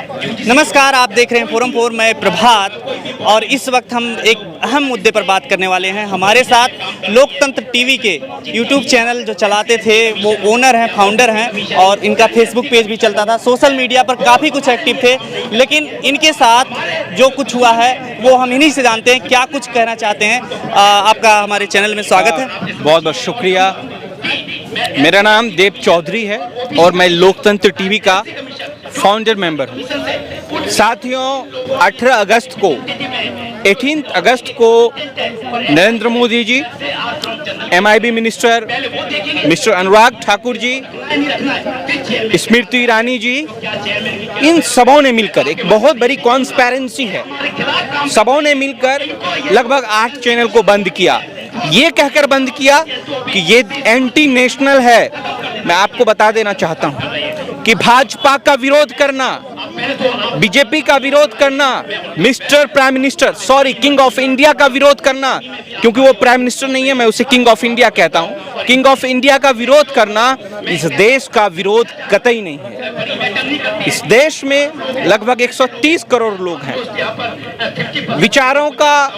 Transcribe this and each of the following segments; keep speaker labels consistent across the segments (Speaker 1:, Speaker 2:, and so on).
Speaker 1: नमस्कार, आप देख रहे हैं फोरम 4 में प्रभात और इस वक्त हम एक अहम मुद्दे पर बात करने वाले हैं। हमारे साथ लोकतंत्र टीवी के यूट्यूब चैनल जो चलाते थे वो ओनर हैं, फाउंडर हैं और इनका फेसबुक पेज भी चलता था। सोशल मीडिया पर काफ़ी कुछ एक्टिव थे, लेकिन इनके साथ जो कुछ हुआ है वो हम इन्हीं से जानते हैं। क्या कुछ कहना चाहते हैं? आपका हमारे चैनल में स्वागत है।
Speaker 2: बहुत बहुत शुक्रिया। मेरा नाम देव चौधरी है और मैं लोकतंत्र टीवी का फाउंडर मेंबर हूँ। साथियों, 18 अगस्त को Narendra Modi ji, MIB minister mister Anurag Thakur ji, Smriti Irani ji, इन सबों ने मिलकर एक बहुत बड़ी कॉन्स्पेरेंसी है। सबों ने मिलकर लगभग 8 चैनल को बंद किया। ये कहकर बंद किया कि ये एंटी नेशनल है। मैं आपको बता देना चाहता हूं कि भाजपा का विरोध करना, बीजेपी का विरोध करना, mister prime minister, sorry king of India का विरोध करना, क्योंकि वो प्राइम मिनिस्टर नहीं है, मैं उसे किंग ऑफ इंडिया कहता हूं, किंग ऑफ इंडिया का विरोध करना इस देश का विरोध कतई नहीं है। इस देश में लगभग 130 करोड़ लोग हैं। विचारों का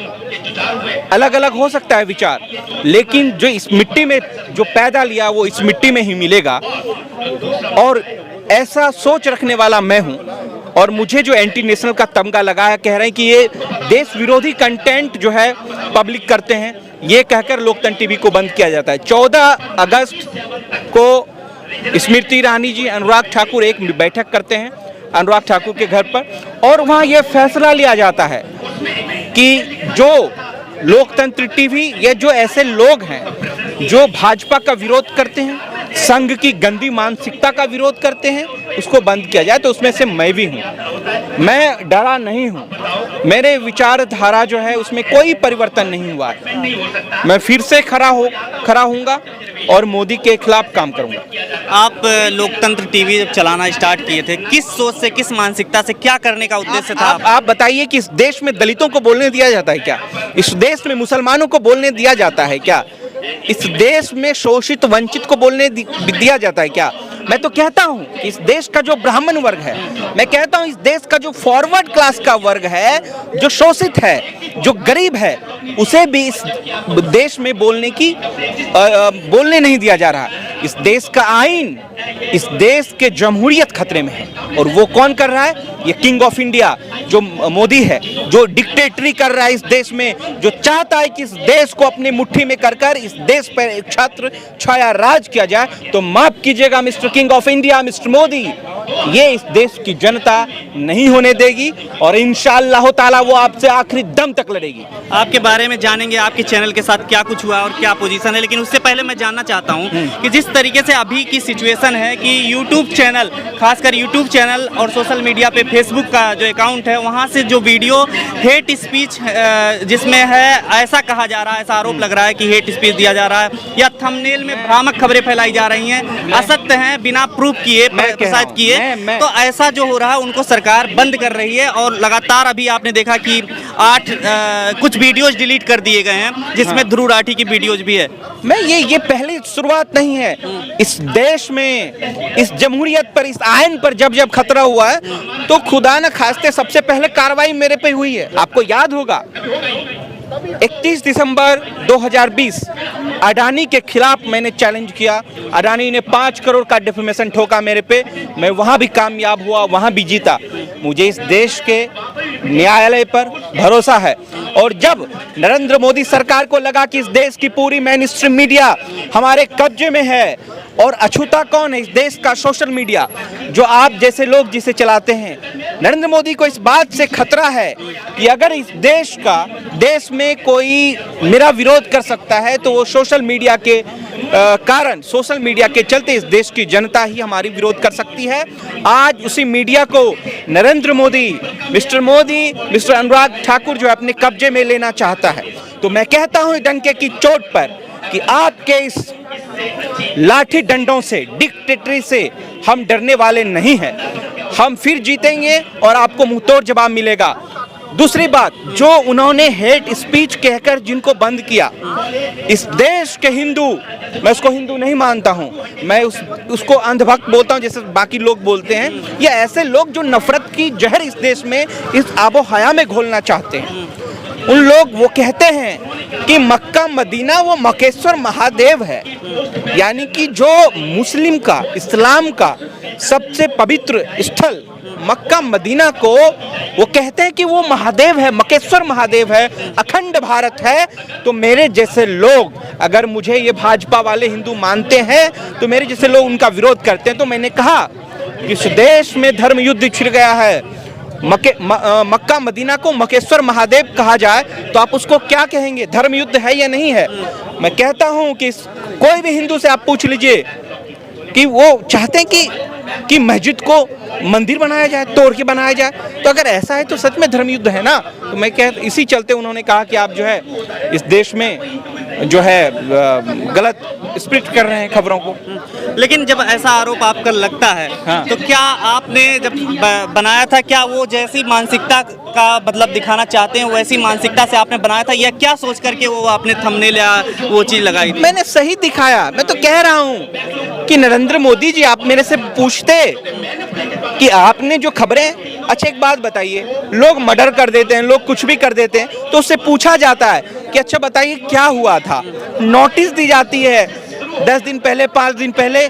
Speaker 2: अलग अलग हो सकता है विचार, लेकिन जो इस मिट्टी में जो पैदा लिया वो इस मिट्टी में ही मिलेगा। और ऐसा सोच रखने वाला मैं हूं और मुझे जो एंटी नेशनल का तमगा लगा है, कह रहे हैं कि ये देश विरोधी कंटेंट जो है पब्लिक करते हैं, ये कहकर लोकतंत्र टीवी को बंद किया जाता है। 14 अगस्त को स्मृति ईरानी जी, अनुराग ठाकुर एक बैठक करते हैं अनुराग ठाकुर के घर पर, और वहाँ ये फैसला लिया जाता है कि जो लोकतंत्र टीवी, ये जो ऐसे लोग हैं जो भाजपा का विरोध करते हैं, संघ की गंदी मानसिकता का विरोध करते हैं, उसको बंद किया जाए। तो उसमें से मैं भी हूँ। मैं डरा नहीं हूँ। मेरे विचारधारा जो है उसमें कोई परिवर्तन नहीं हुआ है। मैं फिर से खड़ा हूँगा और मोदी के खिलाफ काम करूँगा।
Speaker 1: आप लोकतंत्र टीवी जब चलाना स्टार्ट किए थे, किस सोच से, किस मानसिकता से, क्या करने का उद्देश्य था?
Speaker 2: आप बताइए कि इस देश में दलितों को बोलने दिया जाता है क्या? इस देश में मुसलमानों को बोलने दिया जाता है क्या? इस देश में शोषित वंचित को बोलने दिया जाता है क्या? मैं तो कहता हूं कि इस देश का जो ब्राह्मण वर्ग है, मैं कहता हूं इस देश का जो फॉरवर्ड क्लास का वर्ग है, जो शोषित है, जो गरीब है, उसे भी इस देश में बोलने नहीं दिया जा रहा। इस देश का आईन, इस देश के जमहूरियत खतरे में है। और वो कौन कर रहा है? ये किंग ऑफ इंडिया जो मोदी है, जो डिक्टेटरी कर रहा है इस देश में, जो चाहता है कि इस देश को अपनी मुट्ठी में कर इस देश पर एक छत्र छाया राज किया जाए। तो माफ कीजिएगा mister king of India, mister Modi, ये इस देश की जनता नहीं होने देगी और इंशाअल्लाह ताला वो आपसे आखिरी दम तक लड़ेगी।
Speaker 1: आपके बारे में जानेंगे, आपके चैनल के साथ क्या कुछ हुआ और क्या पोजीशन है, लेकिन उससे पहले मैं जानना चाहता हूं कि जिस तरीके से अभी की सिचुएशन है कि यूट्यूब चैनल, खासकर यूट्यूब चैनल और सोशल मीडिया पे फेसबुक का जो अकाउंट है, वहां से जो वीडियो हेट स्पीच जिसमें है, ऐसा कहा जा रहा है, ऐसा आरोप लग रहा है कि हेट स्पीच दिया जा रहा है या थंबनेल में भ्रामक खबरें फैलाई जा रही हैं, असत्य हैं, बिना प्रूफ किए, प्रसारित किए, तो ऐसा जो हो रहा है उनको सरकार बंद कर रही है। और लगातार अभी आपने देखा कि 8 कुछ वीडियोज डिलीट कर दिए गए हैं, जिसमें ध्रुव राठी की वीडियोज भी है।
Speaker 2: मैं ये पहली शुरुआत नहीं है। इस देश में, इस जमहूरियत पर, इस आयन पर जब खतरा हुआ है तो खुदा न खास्ते सबसे पहले कार्रवाई मेरे पे हुई है। आपको याद होगा 31 दिसंबर 2020 अडानी के खिलाफ मैंने चैलेंज किया। अडानी ने 5 करोड़ का डिफेमेशन ठोका मेरे पे। मैं वहां भी कामयाब हुआ, वहां भी जीता। मुझे इस देश के न्यायालय पर भरोसा है। और जब नरेंद्र मोदी सरकार को लगा कि इस देश की पूरी मेन स्ट्रीम मीडिया हमारे कब्जे में है, और अछूता कौन है इस देश का? सोशल मीडिया, जो आप जैसे लोग जिसे चलाते हैं। नरेंद्र मोदी को इस बात से खतरा है कि अगर इस देश में कोई मेरा विरोध कर सकता है तो वो सोशल मीडिया के कारण, सोशल मीडिया के चलते इस देश की जनता ही हमारी विरोध कर सकती है। आज उसी मीडिया को नरेंद्र मोदी, मिस्टर अनुराग ठाकुर जो अपने कब्जे में लेना चाहता है। तो मैं कहता हूं डंके की चोट पर कि आपके इस लाठी डंडों से, डिक्टेटरी से हम डरने वाले नहीं हैं। हम फिर जीतेंगे और आपको मुंहतोड़ जवाब मिलेगा। दूसरी बात, जो उन्होंने हेट स्पीच कहकर जिनको बंद किया, इस देश के हिंदू, मैं उसको हिंदू नहीं मानता हूं, मैं उसको अंधभक्त बोलता हूं जैसे बाकी लोग बोलते हैं। ये ऐसे लोग जो नफरत की जहर इस देश में, इस आबो हया में घोलना चाहते हैं। उन लोग वो कहते हैं कि मक्का मदीना वो मकेश्वर महादेव है, यानी कि जो मुस्लिम का, इस्लाम का सबसे पवित्र स्थल मक्का मदीना को वो कहते हैं कि वो महादेव है, मकेश्वर महादेव है, अखंड भारत है। तो मेरे जैसे लोग, अगर मुझे ये भाजपा वाले हिंदू मानते हैं तो मेरे जैसे लोग उनका विरोध करते हैं। तो मैंने कहा कि इस देश में धर्म युद्ध छिड़ गया है, मक्का मदीना को मकेश्वर महादेव कहा जाए तो आप उसको क्या कहेंगे, धर्म युद्ध है या नहीं है? मैं कहता हूं कि कोई भी हिंदू से आप पूछ लीजिए कि वो चाहते हैं कि मस्जिद को मंदिर बनाया जाए, तोड़ के बनाया जाए। तो अगर ऐसा है तो सच में धर्म युद्ध है ना। तो मैं इसी चलते उन्होंने कहा कि आप जो है इस देश में जो है गलत स्प्रिट कर रहे हैं खबरों को।
Speaker 1: लेकिन जब ऐसा आरोप आप पर लगता है,
Speaker 2: हाँ।
Speaker 1: तो क्या आपने जब बनाया था, क्या वो जैसी मानसिकता का मतलब दिखाना चाहते हैं वैसी मानसिकता से आपने बनाया था, या क्या सोच करके वो आपने थंबनेल या वो चीज़ लगाई थी?
Speaker 2: मैंने सही दिखाया। मैं तो कह रहा हूँ कि नरेंद्र मोदी जी, आप मेरे से पूछते कि आपने जो खबरें, अच्छा एक बात बताइए, लोग मर्डर कर देते हैं, लोग कुछ भी कर देते हैं, तो उससे पूछा जाता है कि अच्छा बताइए क्या हुआ था, नोटिस दी जाती है 10 दिन पहले, 5 दिन पहले।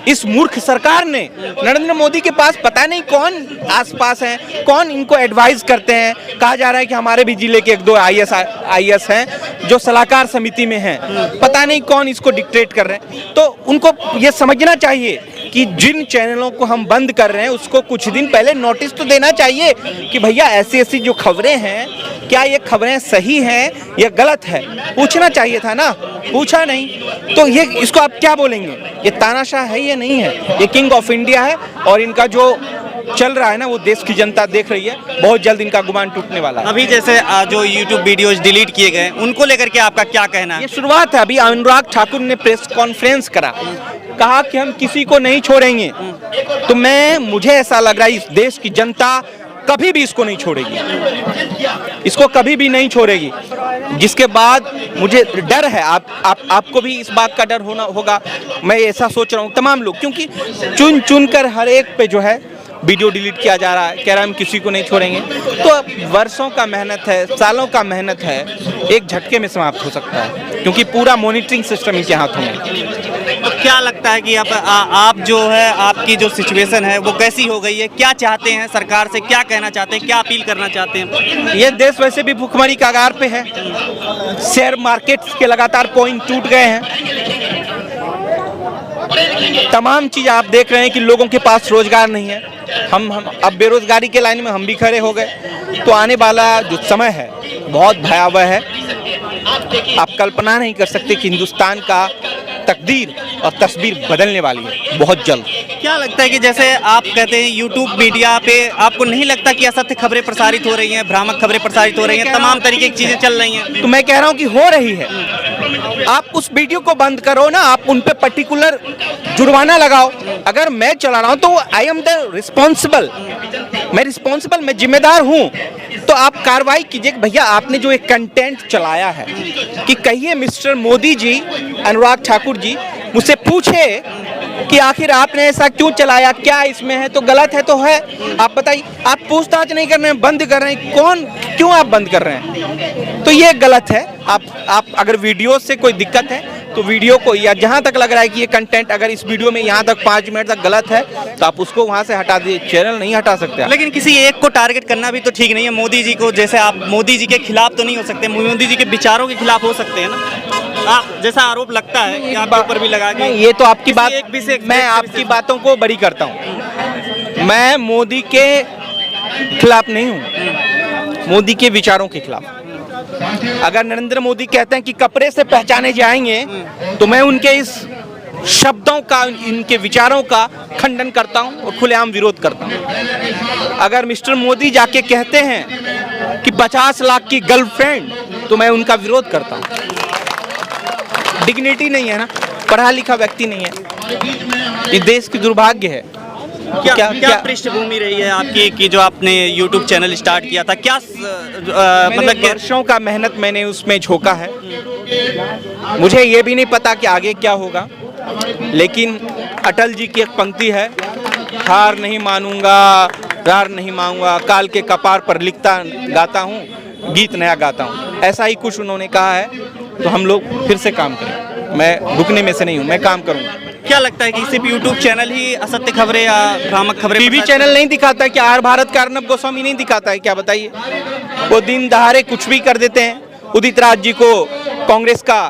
Speaker 2: इस मूर्ख सरकार ने, नरेंद्र मोदी के पास पता नहीं कौन आसपास हैं, कौन इनको एडवाइस करते हैं। कहा जा रहा है कि हमारे भी जिले के 1-2 IAS हैं जो सलाहकार समिति में हैं, पता नहीं कौन इसको डिक्टेट कर रहे हैं। तो उनको ये समझना चाहिए कि जिन चैनलों को हम बंद कर रहे हैं उसको कुछ दिन पहले नोटिस तो देना चाहिए कि भैया ऐसी ऐसी जो खबरें हैं, क्या ये खबरें सही हैं या गलत है, पूछना चाहिए था ना, पूछा नहीं। तो ये इसको आप क्या बोलेंगे, ये तानाशाह है या नहीं है? ये किंग ऑफ इंडिया है और इनका जो चल रहा है ना वो देश की जनता देख रही है। बहुत जल्द इनका गुमान टूटने वाला है।
Speaker 1: अभी जैसे जो यूट्यूब वीडियोज डिलीट किए गए, उनको लेकर के आपका क्या कहना है?
Speaker 2: ये शुरुआत है। अभी अनुराग ठाकुर ने प्रेस कॉन्फ्रेंस करा, कहा कि हम किसी को नहीं छोड़ेंगे। तो मुझे ऐसा लग रहा है इस देश की जनता कभी भी इसको नहीं छोड़ेगी, इसको कभी भी नहीं छोड़ेगी। जिसके बाद मुझे डर है, आपको भी इस बात का डर होगा। मैं ऐसा सोच रहा हूँ तमाम लोग, क्योंकि चुन कर हर एक पे जो है वीडियो डिलीट किया जा रहा है, कह रहा है हम किसी को नहीं छोड़ेंगे। तो वर्षों का मेहनत है, सालों का मेहनत है, एक झटके में समाप्त हो सकता है, क्योंकि पूरा मॉनिटरिंग सिस्टम इनके हाथों में।
Speaker 1: तो क्या लगता है कि आप जो है, आपकी जो सिचुएशन है वो कैसी हो गई है? क्या चाहते हैं सरकार से, क्या कहना चाहते हैं, क्या अपील करना चाहते हैं?
Speaker 2: ये देश वैसे भी भुखमरी के आगार पे है, शेयर मार्केट्स के लगातार पॉइंट टूट गए हैं, तमाम चीज आप देख रहे हैं कि लोगों के पास रोजगार नहीं है। हम अब बेरोजगारी के लाइन में हम भी खड़े हो गए। तो आने वाला जो समय है बहुत भयावह है। आप कल्पना नहीं कर सकते कि हिंदुस्तान का तकदीर और तस्वीर बदलने वाली है बहुत जल्द।
Speaker 1: क्या लगता है कि जैसे आप कहते हैं यूट्यूब मीडिया पे, आपको नहीं लगता कि असत्य खबरें प्रसारित हो रही हैं, भ्रामक खबरें प्रसारित हो रही हैं, तमाम तरीके की चीजें चल रही हैं?
Speaker 2: तो मैं कह रहा हूं कि हो रही है। आप उस वीडियो को बंद करो ना, आप उन पे पर्टिकुलर जुर्माना लगाओ। अगर मैं चला रहा हूं तो आई एम द रिस्पॉन्सिबल, मैं जिम्मेदार हूं। तो आप कार्रवाई कीजिए कि भैया आपने जो एक कंटेंट चलाया है, कि कहिए मिस्टर मोदी जी, अनुराग ठाकुर जी मुझसे पूछे कि आखिर आपने ऐसा क्यों चलाया, क्या इसमें है, तो गलत है तो है, आप बताइए। आप पूछताछ नहीं कर रहे हैं, बंद कर रहे हैं, क्यों आप बंद कर रहे हैं? तो ये गलत है। आप अगर वीडियो से कोई दिक्कत है तो वीडियो को, या जहां तक लग रहा है कि ये कंटेंट अगर इस वीडियो में यहाँ तक 5 मिनट तक गलत है तो आप उसको वहां से हटा दीजिए, चैनल नहीं हटा सकते।
Speaker 1: लेकिन किसी एक को टारगेट करना भी तो ठीक नहीं है। मोदी जी को, जैसे आप मोदी जी के खिलाफ तो नहीं हो सकते, मोदी जी के विचारों के खिलाफ हो सकते हैं ना। आप जैसा आरोप लगता है कि आपके ऊपर भी लगा के,
Speaker 2: ये तो आपकी बात, मैं
Speaker 1: एक
Speaker 2: आपकी बातों को बरी करता हूँ। मैं मोदी के खिलाफ नहीं हूँ, मोदी के विचारों के खिलाफ। अगर नरेंद्र मोदी कहते हैं कि कपड़े से पहचाने जाएंगे, तो मैं उनके इस शब्दों का, इनके विचारों का खंडन करता हूं और खुलेआम विरोध करता हूं। अगर मिस्टर मोदी जाके कहते हैं कि 50 लाख की गर्लफ्रेंड, तो मैं उनका विरोध करता हूं। डिग्निटी नहीं है ना, पढ़ा लिखा व्यक्ति नहीं है, ये देश की दुर्भाग्य है।
Speaker 1: क्या पृष्ठभूमि रही है आपकी कि जो आपने YouTube चैनल स्टार्ट किया था? क्या मतलब
Speaker 2: वर्षों का मेहनत मैंने उसमें झोंका है। मुझे ये भी नहीं पता कि आगे क्या होगा, लेकिन अटल जी की एक पंक्ति है, हार नहीं मानूंगा, प्यार नहीं मांगूंगा, काल के कपार पर लिखता गाता हूँ, गीत नया गाता हूँ, ऐसा ही कुछ उन्होंने कहा है। तो हम लोग फिर से काम करें, मैं रुकने में से नहीं हूँ, मैं काम करूँगा।
Speaker 1: क्या लगता है कि सिर्फ यूट्यूब चैनल ही असत्य खबरें या भ्रामक खबरें
Speaker 2: टीवी चैनल नहीं दिखाता कि आर भारत का अर्नब गोस्वामी नहीं दिखाता है क्या, बताइए? वो दिन दहाड़े कुछ भी कर देते हैं, उदित राज जी को कांग्रेस का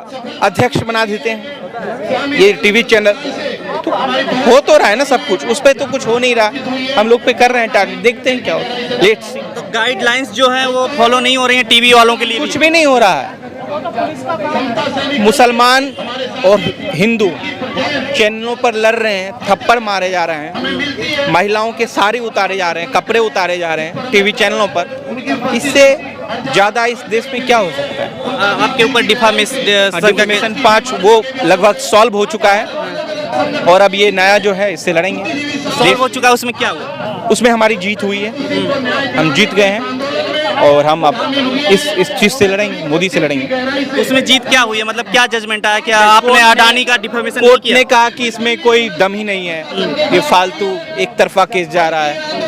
Speaker 2: अध्यक्ष बना देते हैं, ये टीवी चैनल। तो हो तो रहा है ना सब कुछ, उस पर तो कुछ हो नहीं रहा, हम लोग पे कर रहे हैं टारगेट, देखते हैं क्या होता है, लेट्स सी।
Speaker 1: तो गाइडलाइंस जो है वो फॉलो नहीं हो रही हैं टीवी वालों के लिए
Speaker 2: कुछ भी नहीं हो रहा है। मुसलमान और हिंदू चैनलों पर लड़ रहे हैं, थप्पड़ मारे जा रहे हैं, महिलाओं के साड़ी उतारे जा रहे हैं, कपड़े उतारे जा रहे हैं टीवी चैनलों पर। इससे ज़्यादा इस देश में क्या हो सकता है?
Speaker 1: आपके ऊपर
Speaker 2: डिफामेशन 5 वो लगभग सॉल्व हो चुका है, और अब ये नया जो है इससे लड़ेंगे।
Speaker 1: सॉल्व हो चुका है, उसमें क्या हुआ?
Speaker 2: उसमें हमारी जीत हुई है, हम जीत गए हैं, और हम अब इस चीज़ से लड़ेंगे, मोदी से लड़ेंगे।
Speaker 1: उसमें जीत क्या हुई है, मतलब क्या जजमेंट आया? क्या आपने अडानी का डिफेमेशन नहीं
Speaker 2: कोर्ट
Speaker 1: किया?
Speaker 2: ने कहा कि इसमें कोई दम ही नहीं है, ये फालतू एक तरफा केस जा रहा है,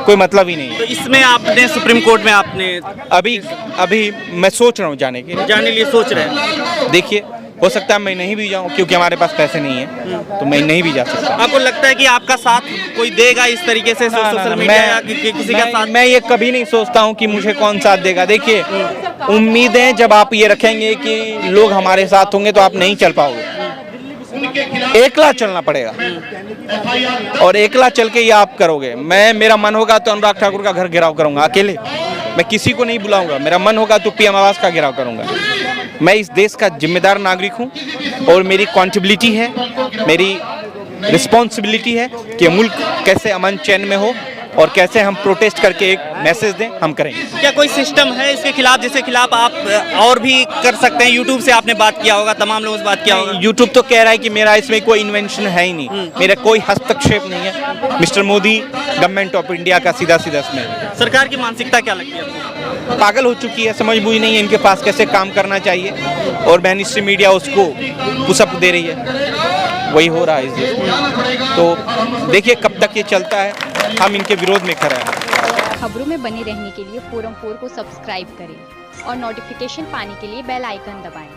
Speaker 2: कोई मतलब ही नहीं है।
Speaker 1: तो इसमें आपने सुप्रीम कोर्ट में आपने
Speaker 2: अभी मैं सोच रहा हूँ जाने के लिए,
Speaker 1: जाने के लिए सोच रहे हैं?
Speaker 2: देखिए हो सकता है मैं नहीं भी जाऊँ, क्योंकि हमारे पास पैसे नहीं है, तो मैं नहीं भी जा सकता।
Speaker 1: आपको लगता है कि आपका साथ कोई देगा इस तरीके से सोशल मीडिया या किसी का साथ?
Speaker 2: मैं ये कभी नहीं सोचता हूँ कि मुझे कौन साथ देगा। देखिए उम्मीदें जब आप ये रखेंगे कि लोग हमारे साथ होंगे तो आप नहीं चल पाओगे, एकला चलना पड़ेगा, और एकला चल के ये आप करोगे। मेरा मन होगा तो अनुराग ठाकुर का घर घेराव करूंगा अकेले, मैं किसी को नहीं बुलाऊंगा। मेरा मन होगा तो पीएम आवास का घेराव करूंगा। मैं इस देश का जिम्मेदार नागरिक हूं, और मेरी कॉन्ट्रिब्यूटिविटी है, मेरी रिस्पॉन्सिबिलिटी है कि मुल्क कैसे अमन चैन में हो, और कैसे हम प्रोटेस्ट करके एक मैसेज दें, हम करेंगे।
Speaker 1: क्या कोई सिस्टम है इसके खिलाफ जिसके खिलाफ आप और भी कर सकते हैं? यूट्यूब से आपने बात किया होगा, तमाम लोगों से बात किया होगा।
Speaker 2: यूट्यूब तो कह रहा है कि मेरा इसमें कोई इन्वेंशन है ही नहीं, मेरा कोई हस्तक्षेप नहीं है। Mister Modi government of India का सीधा इसमें।
Speaker 1: सरकार की मानसिकता क्या लगती है आपको?
Speaker 2: पागल हो चुकी है, समझ बुझ नहीं है इनके पास कैसे काम करना चाहिए, और मैनस्ट्रीम मीडिया उसको पुशअप दे रही है, वही हो रहा है इस देश में। तो देखिए कब तक ये चलता है, हम इनके विरोध में खड़े हैं।
Speaker 3: खबरों में बने रहने के लिए फोरम 4 को सब्सक्राइब करें और नोटिफिकेशन पाने के लिए बेल आइकन दबाएं।